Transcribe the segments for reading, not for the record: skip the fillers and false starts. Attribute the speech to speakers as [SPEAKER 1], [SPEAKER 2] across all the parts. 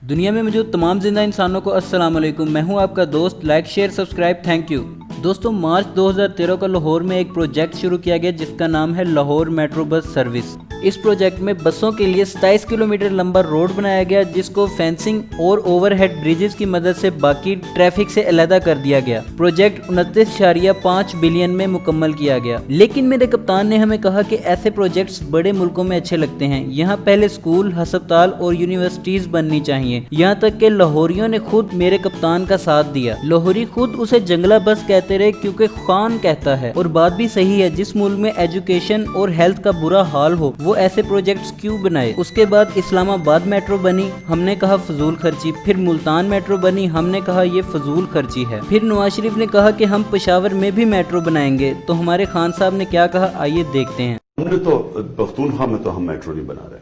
[SPEAKER 1] دنیا میں موجود تمام زندہ انسانوں کو السلام علیکم، میں ہوں آپ کا دوست. Like share subscribe, thank you. دوستوں، مارچ 2013 کو لاہور میں ایک پروجیکٹ شروع کیا گیا جس کا نام ہے لاہور میٹرو بس سروس. اس پروجیکٹ میں بسوں کے لیے 27 کلومیٹر لمبا روڈ بنایا گیا جس کو فینسنگ اور اوور ہیڈ بریجز کی مدد سے باقی ٹریفک سے علیحدہ کر دیا گیا. پروجیکٹ 29.5 بلین میں مکمل کیا گیا. لیکن میرے کپتان نے ہمیں کہا کہ ایسے پروجیکٹس بڑے ملکوں میں اچھے لگتے ہیں، یہاں پہلے اسکول، ہسپتال اور یونیورسٹیز بننی چاہیے. یہاں تک کہ لاہوریوں نے خود میرے کپتان کا ساتھ دیا. لاہوری خود اسے جنگلہ بس کہتے رہے کیونکہ خان کہتا ہے، اور بات بھی صحیح ہے. جس ملک میں ایجوکیشن اور ہیلتھ کا برا حال ہو وہ ایسے پروجیکٹس کیوں بنائے. اس کے بعد اسلام آباد میٹرو بنی، ہم نے کہا فضول خرچی. پھر ملتان میٹرو بنی، ہم نے کہا یہ فضول خرچی ہے. پھر نواز شریف نے کہا کہ ہم پشاور میں بھی میٹرو بنائیں گے. تو ہمارے خان صاحب نے کیا کہا، آئیے دیکھتے ہیں.
[SPEAKER 2] ہم نے تو پختونخوا میں تو ہم میٹرو نہیں بنا رہے.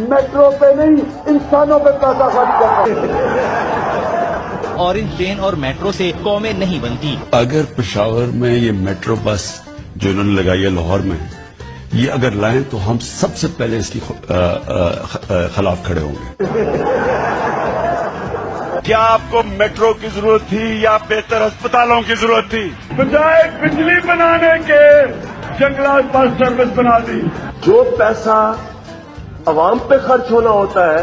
[SPEAKER 3] میٹرو پہ نہیں، انسانوں پہ پیسہ خرچ کر رہے.
[SPEAKER 4] اورنج ٹرین اور میٹرو سے قومیں نہیں بنتی.
[SPEAKER 2] اگر پشاور میں یہ میٹرو بس جو انہوں نے لگائی ہے لاہور میں، یہ اگر لائیں تو ہم سب سے پہلے اس کی خلاف کھڑے ہوں گے. کیا آپ کو میٹرو کی ضرورت تھی یا بہتر ہسپتالوں کی ضرورت تھی؟ بجائے بجلی بنانے کے جنگلات بس سروس بنا دی.
[SPEAKER 3] جو پیسہ عوام پہ خرچ ہونا ہوتا ہے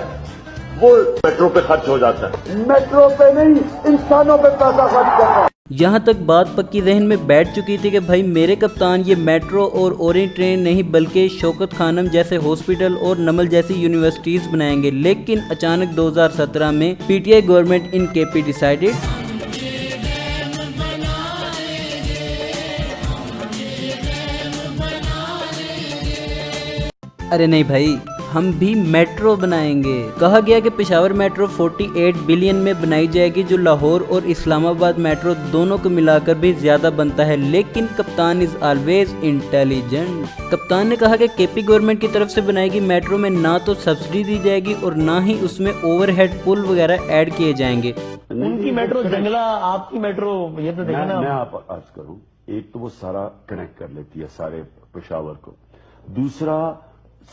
[SPEAKER 3] وہ میٹرو پہ خرچ ہو جاتا ہے. میٹرو پہ نہیں، انسانوں پہ پیسہ خرچ کرنا.
[SPEAKER 1] یہاں تک بات پکی ذہن میں بیٹھ چکی تھی کہ بھائی میرے کپتان یہ میٹرو اور اورنج ٹرین نہیں بلکہ شوکت خانم جیسے ہاسپٹل اور نمل جیسی یونیورسٹیز بنائیں گے. لیکن اچانک 2017 میں پی ٹی آئی گورنمنٹ ان کے پی ڈیسائیڈڈ ارے نہیں بھائی، ہم بھی میٹرو بنائیں گے. کہا گیا کہ پشاور میٹرو 48 بلین میں بنائی جائے گی جو لاہور اور اسلام آباد میٹرو دونوں کو ملا کر بھی زیادہ بنتا ہے. لیکن کپتان از آلویز انٹیلیجنٹ. کپتان نے کہا کہ کے پی گورنمنٹ کی طرف سے بنائے گی میٹرو میں نہ تو سبسڈی دی جائے گی اور نہ ہی اس میں اوور ہیڈ پل وغیرہ ایڈ کیے جائیں گے.
[SPEAKER 5] ان کی میٹرو جنگلہ، آپ کی میٹرو یہ تو دیکھیں نا.
[SPEAKER 2] میں آپ عرض کروں، ایک تو وہ سارا کنیکٹ کر لیتی ہے سارے پشاور کو. دوسرا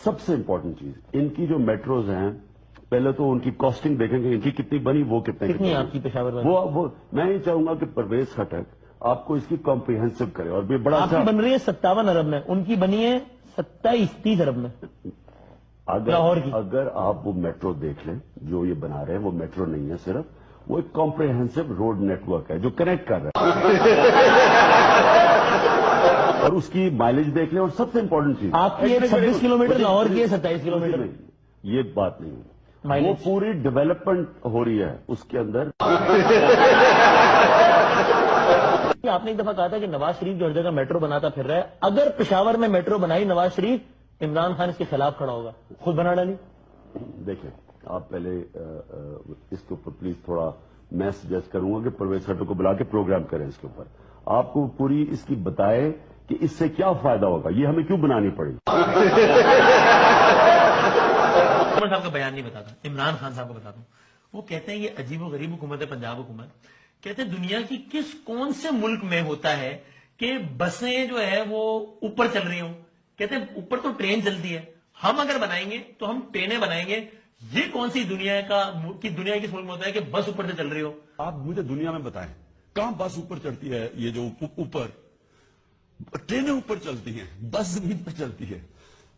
[SPEAKER 2] سب سے امپورٹنٹ چیز، ان کی جو میٹروز ہیں پہلے تو ان کی کاسٹنگ دیکھیں گے، ان کی کتنی بنی، وہ کتنی
[SPEAKER 5] آپ کی پشاور میں
[SPEAKER 2] وہ میں یہ چاہوں گا کہ پرویز خٹک آپ کو اس کی کمپریہنسو کرے. اور بھی بڑا
[SPEAKER 5] آپ کی بن رہی ہے 57 ارب میں، ان کی بنی ہے 27-30 ارب میں لاہور کی.
[SPEAKER 2] اگر آپ وہ میٹرو دیکھ لیں جو یہ بنا رہے ہیں، وہ میٹرو نہیں ہے صرف، وہ ایک کمپریہنسو روڈ نیٹ ورک ہے جو کنیکٹ کر رہا ہے. اور اس کی مائلیج دیکھ لیں. اور سب سے امپورٹنٹ چیز،
[SPEAKER 5] آپ کی 26 کلومیٹر، لاہور کی ہے 27 کلومیٹر.
[SPEAKER 2] یہ بات نہیں ہے، وہ پوری ڈیولپمنٹ ہو رہی ہے اس کے اندر.
[SPEAKER 5] آپ نے ایک دفعہ کہا تھا کہ نواز شریف جو ہر جگہ میٹرو بناتا پھر رہا ہے، اگر پشاور میں میٹرو بنائی نواز شریف، عمران خان اس کے خلاف کھڑا ہوگا. خود بنا ڈالی.
[SPEAKER 2] دیکھیں آپ پہلے اس کے اوپر پلیز تھوڑا میں سجیسٹ کروں گا کہ پرویز خٹک کو بلا کے پروگرام کریں اس کے اوپر. آپ کو پوری اس کی بتائے کہ اس سے کیا فائدہ ہوگا، یہ ہمیں کیوں بنانی پڑی.
[SPEAKER 5] عمر صاحب کا بیان نہیں بتاتا، عمران خان صاحب کو بتاتا ہوں. وہ کہتے ہیں یہ عجیب و غریب حکومت ہے پنجاب حکومت. کہتے ہیں دنیا کی کون سے ملک میں ہوتا ہے کہ بسیں جو ہے وہ اوپر چل رہی ہوں. کہتے ہیں اوپر تو ٹرین چلتی ہے، ہم اگر بنائیں گے تو ہم ٹرینیں بنائیں گے. یہ کون سی دنیا کس ملک میں ہوتا ہے کہ بس اوپر سے چل رہی ہو.
[SPEAKER 2] آپ مجھے دنیا میں بتائیں کہاں بس اوپر چڑھتی ہے. یہ جو اوپر ٹرینیں اوپر چلتی ہیں، بس زمین پر چلتی ہے.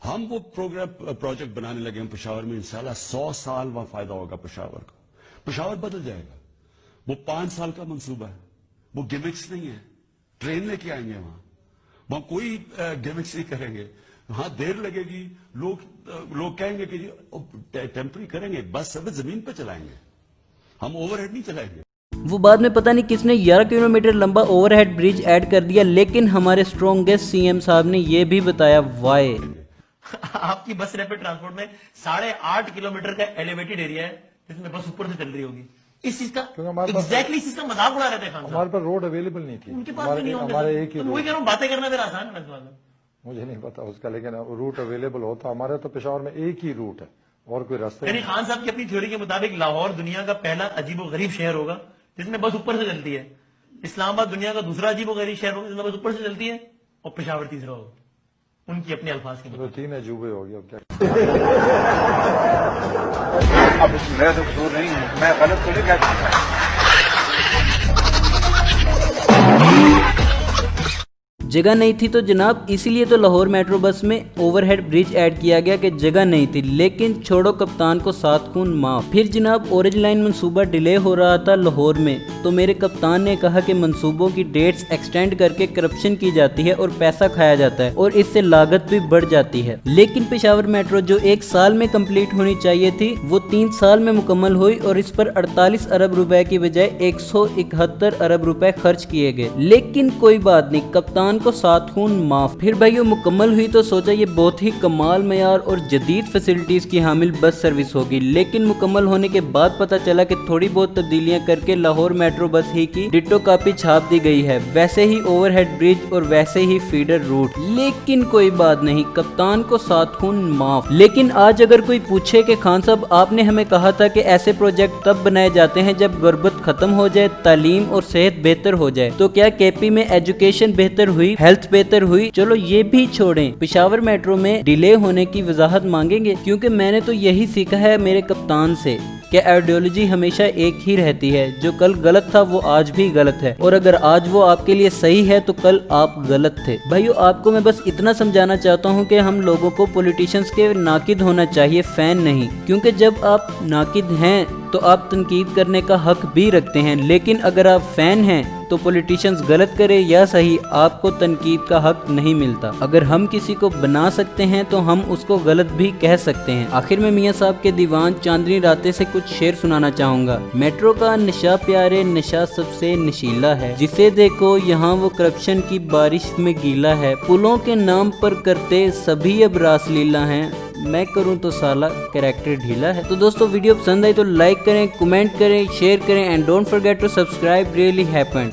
[SPEAKER 2] ہم وہ پروجیکٹ بنانے لگے ہیں پشاور میں. انشاءاللہ 100 سال وہاں فائدہ ہوگا پشاور کو. پشاور بدل جائے گا. وہ 5 سال کا منصوبہ ہے، وہ گیمکس نہیں ہے. ٹرین لے کے آئیں گے وہاں کوئی گیمکس نہیں کریں گے. ہاں دیر لگے گی، لوگ کہیں گے کہ ٹیمپری کریں گے، بس سب زمین پہ چلائیں گے، ہم اوور ہیڈ نہیں چلائیں گے.
[SPEAKER 1] وہ بعد میں پتہ نہیں کس نے 11 کلومیٹر لمبا اوور ہیڈ برج ایڈ کر دیا. لیکن ہمارے اسٹرونگسٹ سی ایم صاحب نے یہ بھی بتایا وائی.
[SPEAKER 5] آپ کی بس ریپڈ ٹرانسپورٹ میں 8.5 کلومیٹر کا ایلیویٹڈ ایریا ہے جس میں بس اوپر سے چل رہی ہوگی. اس چیز کا ایگزیکٹلی اس چیز کا مذاق اڑا رہے تھے خان صاحب.
[SPEAKER 6] ہمارے پاس روڈ اویلیبل نہیں تھی.
[SPEAKER 5] ان کے پاس بھی نہیں ہوگا.
[SPEAKER 6] ہمارے ایک ہی
[SPEAKER 5] وہی کہہ رہا ہوں، باتیں کرنا پھر آسان ہے.
[SPEAKER 6] مجھے نہیں پتا اس کا، لیکن روٹ اویلیبل ہوتا. ہمارے تو پشاور میں ایک ہی روٹ ہے اور کوئی راستہ.
[SPEAKER 5] یعنی خان صاحب کی اپنی تھیوری کے مطابق لاہور دنیا کا پہلا عجیب و غریب شہر ہوگا جس میں بس اوپر سے چلتی ہے. اسلام آباد دنیا کا دوسرا عجیب و غریب شہر ہوگا جس میں بس اوپر سے چلتی ہے. اور پشاور تیسرا ہوگا. ان کی اپنے الفاظ کے مطابق.
[SPEAKER 6] 3 عجوبے ہو گیا اب کیا.
[SPEAKER 7] اب اس میں تو قصور نہیں ہے, میں غلط تو نہیں کہہ سکتا.
[SPEAKER 1] جگہ نہیں تھی تو جناب اسی لیے تو لاہور میٹرو بس میں اوور ہیڈ برج ایڈ کیا گیا کہ جگہ نہیں تھی, لیکن چھوڑو کپتان کو 7 خون معاف. پھر جناب اورنج لائن منصوبہ ڈیلے ہو رہا تھا لاہور میں, تو میرے کپتان نے کہا کہ منصوبوں کی ڈیٹس ایکسٹینڈ کر کے کرپشن کی جاتی ہے اور پیسہ کھایا جاتا ہے اور اس سے لاگت بھی بڑھ جاتی ہے. لیکن پشاور میٹرو جو 1 سال میں کمپلیٹ ہونی چاہیے تھی وہ 3 سال میں مکمل ہوئی اور اس پر 48 ارب روپے کی بجائے 171 ارب روپے خرچ کیے گئے. لیکن کوئی بات نہیں, کپتان کو 7 خون معاف. پھر بھائیو مکمل ہوئی تو سوچا یہ بہت ہی کمال معیار اور جدید فیسلٹیز کی حامل بس سروس ہوگی, لیکن مکمل ہونے کے بعد پتا چلا کہ تھوڑی بہت تبدیلیاں کر کے لاہور میٹرو بس ہی کی ڈٹو کاپی چھاپ دی گئی ہے, ویسے ہی اوور ہیڈ برج اور ویسے ہی فیڈر روٹ. لیکن کوئی بات نہیں, کپتان کو 7 خون معاف. لیکن آج اگر کوئی پوچھے کہ خان صاحب آپ نے ہمیں کہا تھا کہ ایسے پروجیکٹ تب بنائے جاتے ہیں جب غربت ختم ہو جائے, تعلیم اور صحت بہتر ہو جائے, تو کیا کے پی میں ایجوکیشن بہتر ہوئی, ہیلتھ بہتر ہوئی؟ چلو یہ بھی چھوڑیں, پشاور میٹرو میں ڈیلے ہونے کی وضاحت مانگیں گے, کیونکہ میں نے تو یہی سیکھا ہے میرے کپتان سے کہ آئیڈیالوجی ہمیشہ ایک ہی رہتی ہے, جو کل غلط تھا وہ آج بھی غلط ہے, اور اگر آج وہ آپ کے لیے صحیح ہے تو کل آپ غلط تھے. بھائیو آپ کو میں بس اتنا سمجھانا چاہتا ہوں کہ ہم لوگوں کو پولیٹیشنز کے ناقد ہونا چاہیے, فین نہیں, کیونکہ جب آپ ناقد ہیں تو آپ تنقید کرنے کا حق بھی رکھتے ہیں, لیکن اگر آپ فین ہیں تو پولیٹیشنز غلط کرے یا صحیح آپ کو تنقید کا حق نہیں ملتا. اگر ہم کسی کو بنا سکتے ہیں تو ہم اس کو غلط بھی کہہ سکتے ہیں. آخر میں میاں صاحب کے دیوان چاندنی راتیں سے کچھ شعر سنانا چاہوں گا. میٹرو کا نشہ پیارے نشہ سب سے نشیلا ہے, جسے دیکھو یہاں وہ کرپشن کی بارش میں گیلا ہے, پلوں کے نام پر کرتے سبھی اب راس لیلا ہیں, میں کروں تو سالہ کریکٹر ڈھیلا ہے. تو دوستو ویڈیو پسند آئی تو لائک کریں, کمنٹ کریں, شیئر کریں, and don't forget to subscribe, really happened.